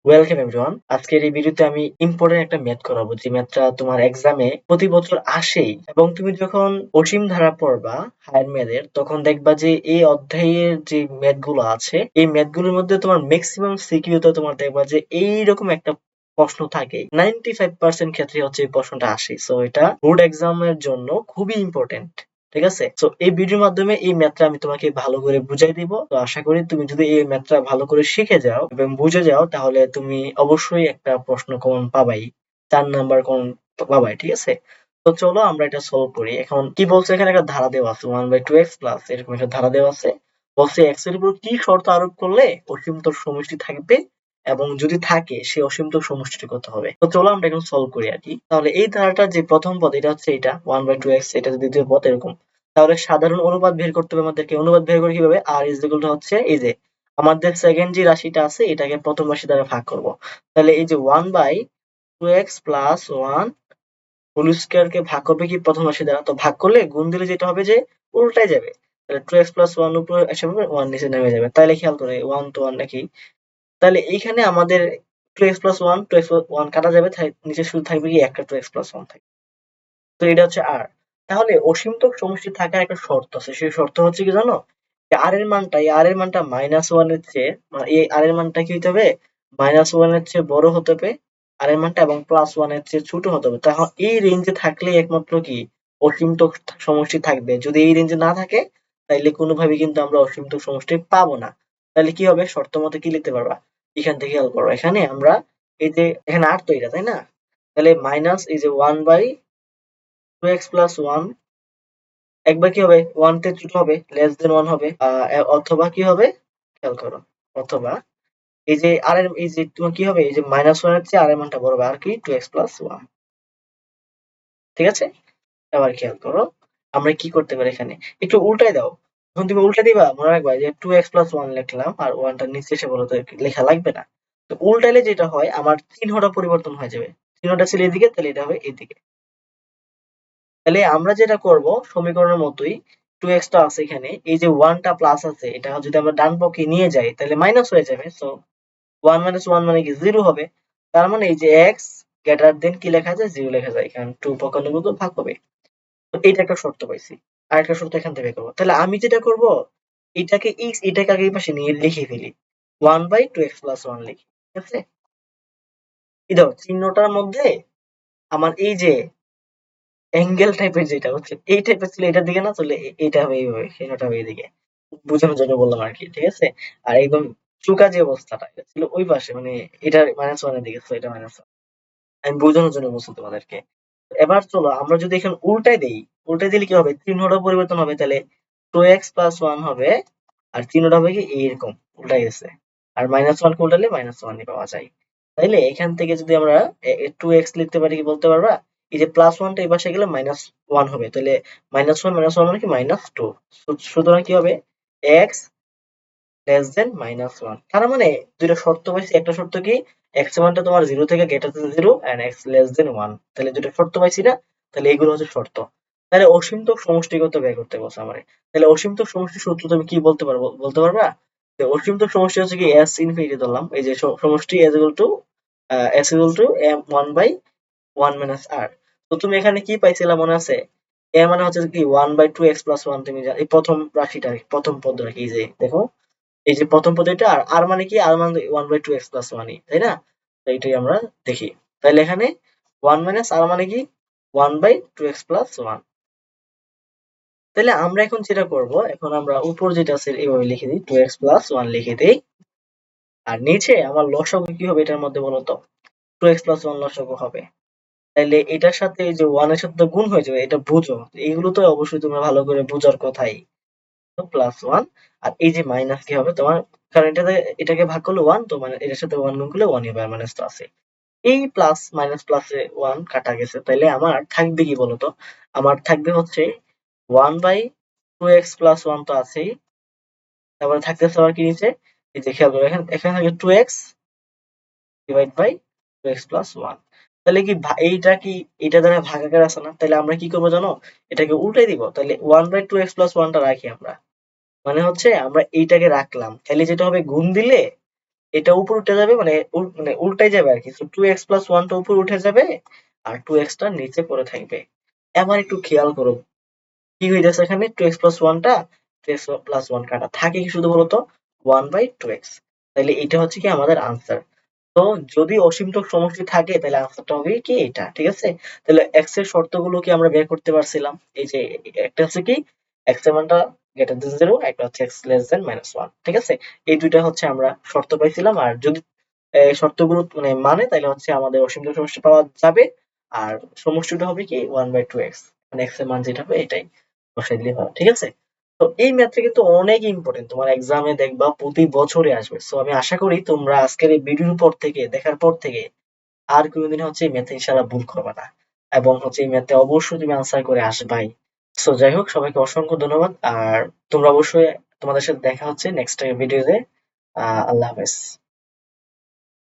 Welcome everyone. আজকের এই ভিডিওতে আমি ইম্পর্টেন্ট একটা ম্যাথ করাবো, যে ম্যাথটা তোমার এক্সামে প্রতি বছর আসেই। এবং তুমি যখন অসীম ধারা পড়বা হায়ার ম্যাথের, তখন দেখবা যে এই অধ্যায়ের যে ম্যাথ গুলো আছে, এই ম্যাথ গুলোর মধ্যে তোমার ম্যাক্সিমাম সিকিউতে তোমার দেখবা যে এইরকম একটা প্রশ্ন থাকে। 95% ক্ষেত্রে হচ্ছে এই প্রশ্নটা আসে। সো এটা বোর্ড এক্সামের জন্য খুবই ইম্পর্টেন্ট। ঠিক আছে, তো এই ভিডিওর মাধ্যমে এই ম্যাথটা আমি তোমাকে ভালো করে বুঝাই দিব। তো আশা করি তুমি যদি এই ম্যাথটা ভালো করে শিখে যাও এবং বুঝে যাও, তাহলে তুমি অবশ্যই একটা প্রশ্ন কমন পাবাই, 4 নাম্বার কমন পাবাই। ঠিক আছে, তো চলো আমরা এটা সলভ করি। এখন কি বলছে, এখানে একটা ধারা দেওয়া আছে 1/2x প্লাস, এরকম একটা ধারা দেওয়া আছে। বলছে এক্স এর উপর কি শর্ত আরোপ করলে অসীমতর সমষ্টি থাকবে, এবং যদি থাকে সে অসীমতর সমষ্টিটি কত হবে। তো চলো আমরা এখন সলভ করি আর কি। তাহলে এই ধারাটার যে প্রথম পদ এটা হচ্ছে এটা 1/2x, এটা যদি দ্বিতীয় পদ এরকম। তাহলে সাধারণ অনুপাত বের করতে হবে আমাদেরকে। অনুপাত বের করে কিভাবে, আর ইজ ইকুয়াল টু হচ্ছে এই যে আমাদের সেকেন্ড যে রাশিটা আছে এটাকে প্রথম রাশি দ্বারা ভাগ করব। তাহলে এই যে 1/2x প্লাস 1 হোল স্কয়ার কে ভাগ করবে কি প্রথম রাশি দ্বারা, তো ভাগ করলে গুণ দিলে যেটা হবে যে উল্টায় যাবে। তাহলে 2x প্লাস 1 উপরে এসে 1 নিচে নেমে যাবে। তাহলে খেয়াল করে 1 তো 1 নাকি। তাহলে এইখানে আমাদের 2x প্লাস 1 2x 1 কাটা যাবে, তাই নিচে শুধু থাকবে কি একটা 2x প্লাস 1 থাকবে। তো এটা হচ্ছে আর। তাহলে অসীমতক সমষ্টি থাকার একটা শর্ত আছে, সেই শর্ত হচ্ছে কি জানো, আর এর মানটা, এই আর এর মানটা -1 এর চেয়ে, এই আর এর মানটা কি হতে হবে, -1 এর চেয়ে বড় হতে হবে আর এর মানটা, এবং +1 এর চেয়ে ছোট হতে হবে। তাহলে এই রেঞ্জে থাকলে একমাত্র কি অসীমতক সমষ্টি থাকবে। যদি এই রেঞ্জে না থাকে, তাইলে কোনোভাবে কিন্তু আমরা অসীমতক সমষ্টি পাবো না। তাহলে কি হবে, শর্ত মতে কি লিখতে পারবা, এখান থেকে খেয়াল করো। এখানে আমরা এই যে এখানে আর তো এটা তাই না, তাহলে মাইনাস এই যে 1/2x প্লাস 1, একবার কি হবে 1 তে ছোট হবে, লেস দেন 1 হবে, অথবা কি হবে খেয়াল করো, অথবা এই যে আর এর এই যে তোমার কি হবে, এই যে -1 এর চেয়ে আর এর মানটা বড় হবে, আর কি 2x প্লাস 1। ঠিক আছে, আবার খেয়াল করো আমরা কি করতে পারি, এখানে একটু উল্টাই দাও। যখন তুমি উল্টে দিবা মনে রাখবা যে 2x প্লাস 1 লিখলাম আর 1 টা নিচে এসে বলো, তো লেখা লাগবে না। তো উল্টাইলে যেটা হয়, আমার চিহ্নটা পরিবর্তন হয়ে যাবে। চিহ্নটা ছিল এদিকে, তাহলে এটা হবে এদিকে। তাহলে আমরা যেটা করব সমীকরণের মতোই, 2x টা আছে এখানে, এই যে 1 টা প্লাস আছে, এটা যদি আমরা ডান পক্ষে নিয়ে যাই তাহলে মাইনাস হয়ে যাবে। সো 1 মাইনাস 1 মানে কি 0 হবে। তার মানে এই যে x গ্রেটার দেন কি লেখা যায়, 0 লেখা যায়, কারণ 2 পক্ষানুপাতে ভাগ হবে। তো এইটা একটা শর্ত পাইছি। আরেকটা শর্ত এখান থেকে করব। তাহলে আমি যেটা করব, এটাকে আগে এই পাশে নিয়ে লিখে ফেলি, 1/2x প্লাস 1 লিখি। ঠিক আছে, এই দেখো চিহ্নটার মধ্যে আমার এই যে অ্যাঙ্গেল টাইপের যেটা হচ্ছে এই টাইপের ছিল, এটার দিকে না চলে এইটা হবে, এইভাবে চিহ্নটা হবে এইদিকে। বোঝানোর জন্য বললাম আর কি। ঠিক আছে, আর একদম চুকা যে অবস্থাটা এটা ছিল ওই পাশে, মানে এটা -1 এর দিকে, তো এটা -1। আমি বোঝানোর জন্য বলছি তোমাদেরকে। এবার চলো আমরা যদি এখানে উল্টাই দেই, উল্টাই দিলে কি হবে, চিহ্নটা পরিবর্তন হবে। তাহলে 2x প্লাস 1 হবে, আর চিহ্নটা হবে কি এইরকম উল্টাই গেছে। আর -1 কে উল্টালে -1 ই পাওয়া যায়। তাইলে এখান থেকে যদি আমরা 2x লিখতে পারি, কি বলতে পারবা, এই যে +1 টা এই পাশে গেলে -1 হবে। তাহলে -1 মানে কি -2। সুতরাং কি হবে, x লেস দেন -1। তার মানে দুইটা শর্ত পাইছি। একটা শর্ত কি, x এর মানটা তোমার 0 থেকে greater than 0 and x less than 1। তাহলে দুইটা শর্ত পাইছি না, তাহলে এগুলো হচ্ছে শর্ত। তাহলে অসীমতক সমষ্টিগত বের করতে বলছে আমারে। তাহলে অসীমতক সমষ্টির সূত্র তুমি কি বলতে পারবো, বলতে পারবা? যে অসীমতক সমষ্টি হচ্ছে কি, s ইনফিনিটি ধরলাম, এই যে সমষ্টি s equal to m 1/1 minus r। তো তুমি এখানে কি পাইছিলা মনে আছে, এর মানে হচ্ছে কি 1/2x প্লাস 1, তুমি এই প্রথম রাশিটা প্রথম পদ রাখি, এই যে দেখো এই যে প্রথম পদ্ধতিটা, আর আর মানে কি, আর মানে 1/2x প্লাস 1, তাই না? তো এইটাই আমরা দেখি। তাহলে এখানে 1 মাইনাস আর মানে কি 1/2x প্লাস 1। তাহলে আমরা এখন যেটা করব, এখন আমরা উপর যেটা আছে এইভাবে লিখে দিই, 2x প্লাস 1 লিখে দিই। আর নিচে আমার লসাগু কি হবে এটার মধ্যে বলো তো, 2x প্লাস 1 লসাগু হবে। তাইলে এটার সাথে এই যে 1 এর সাথে তো গুণ হয়ে যাবে, এটা বুঝো। এইগুলো তো অবশ্যই তোমরা ভালো করে বুঝার কথাই। প্লাস 1, আর এই যে মাইনাস কি হবে তোমার, কারণ এটাকে ভাগ করলে 1, তো মানে এটার সাথে 1 গুণ করলে 1 হবে, আর মাইনাস তো আছে। এই প্লাস মাইনাস প্লাসে 1 কাটা গেছে, তাইলে আমার থাকবে কি বলতো, আমার থাকবে হচ্ছে 1/2x প্লাস 1 তো আছেই, তারপরে থাকতেছে আবার কি নিচে, এই যে খেয়াল করো এখানে এখানে থাকে 2x divide by 2x plus 1। তাহলে কি এইটা কি এটা দ্বারা ভাগাকার আছে না, তাহলে আমরা কি করবো জানো, এটাকে উল্টাই দিব। তাহলে 1/2x প্লাস 1 টা রাখি আমরা, মানে হচ্ছে আমরা এইটাকে রাখলাম, তাহলে যেটা হবে গুণ দিলে এটা উপর উঠে যাবে, মানে মানে উল্টাই যাবে আর কি। তো 2x প্লাস 1 টা উপর উঠে যাবে আর 2x টা নিচে পড়ে থাকবে। এবার একটু খেয়াল করো কি হইতেছে এখানে, 2x প্লাস 1 টা 2x প্লাস 1 কাটা থাকে কি শুধু বলতো 1 বাই 2x। তাহলে এটা হচ্ছে কি আমাদের আনসার। তো যদি অসীমতক সমষ্টি থাকে তাহলে আনসারটা হবে কি এটা, ঠিক আছে? তাহলে এক্স এর শর্তগুলো কি আমরা বের করতে পারছিলাম? এই যে একটা হচ্ছে কি এক্স এর মানটা গ্রেটার দেন 0, একটা হচ্ছে এক্স লেস দেন -1, ঠিক আছে? এই দুইটা হচ্ছে আমরা শর্ত পাইছিলাম। আর যদি এই শর্তগুলো মানে তাহলে হচ্ছে আমাদের অসীমতক সমষ্টি পাওয়া যাবে। আর সমষ্টিটা হবে কি 1/2x, মানে এক্স এর মান যেটা হবে এটাই বসাই দিলে হয়, ঠিক আছে? তো এই ম্যাথটা কিন্তু অনেক ইম্পর্টেন্ট, তোমার এক্সামে দেখবা প্রতি বছরে আসবে। সো আমি আশা করি তোমরা আজকের এই ভিডিওর পর থেকে, দেখার পর থেকে আর কোনোদিন হচ্ছে এই ম্যাথে ইনশাআল্লাহ ভুল করবে না, এবং হচ্ছে এই ম্যাথে অবশ্যই তুমি আনসার করে আসবাই। সো যাই হোক, সবাইকে অসংখ্য ধন্যবাদ। আর তোমরা অবশ্যই, তোমাদের সাথে দেখা হচ্ছে নেক্সট ভিডিওতে। আল্লাহ হাফেজ।